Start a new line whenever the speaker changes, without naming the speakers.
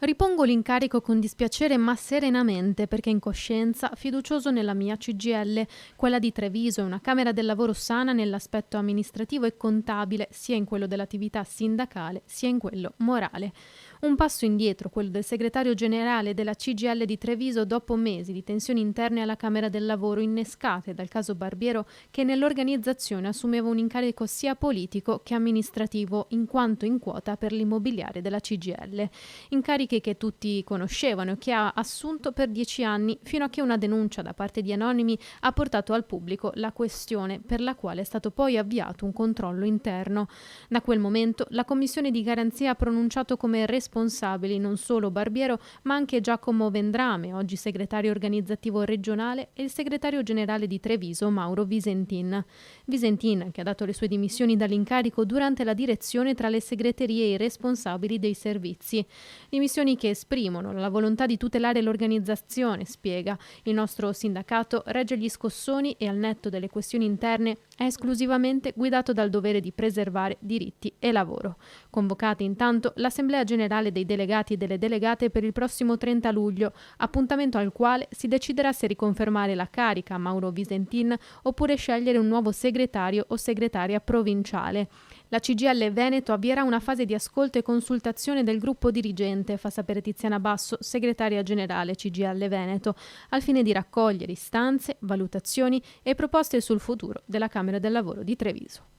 Ripongo l'incarico con dispiacere ma serenamente perché in coscienza fiducioso nella mia CGIL. Quella di Treviso è una Camera del Lavoro sana nell'aspetto amministrativo e contabile, sia in quello dell'attività sindacale sia in quello morale. Un passo indietro, quello del segretario generale della CGIL di Treviso dopo mesi di tensioni interne alla Camera del Lavoro innescate dal caso Barbiero, che nell'organizzazione assumeva un incarico sia politico che amministrativo in quanto in quota per l'immobiliare della CGIL. Incarichi che tutti conoscevano e che ha assunto per 10 anni, fino a che una denuncia da parte di anonimi ha portato al pubblico la questione per la quale è stato poi avviato un controllo interno. Da quel momento la commissione di garanzia ha pronunciato come responsabili non solo Barbiero ma anche Giacomo Vendrame, oggi segretario organizzativo regionale, e il segretario generale di Treviso Mauro Visentin. Visentin, che ha dato le sue dimissioni dall'incarico durante la direzione tra le segreterie e i responsabili dei servizi. Dimissioni che esprimono la volontà di tutelare l'organizzazione, spiega. Il nostro sindacato regge gli scossoni e al netto delle questioni interne è esclusivamente guidato dal dovere di preservare diritti e lavoro. Convocata intanto l'Assemblea Generale dei Delegati e delle Delegate per il prossimo 30 luglio, appuntamento al quale si deciderà se riconfermare la carica a Mauro Visentin oppure scegliere un nuovo segretario o segretaria provinciale. La CGIL Veneto avvierà una fase di ascolto e consultazione del gruppo dirigente, fa sapere Tiziana Basso, segretaria generale CGIL Veneto, al fine di raccogliere istanze, valutazioni e proposte sul futuro della Camera del Lavoro di Treviso.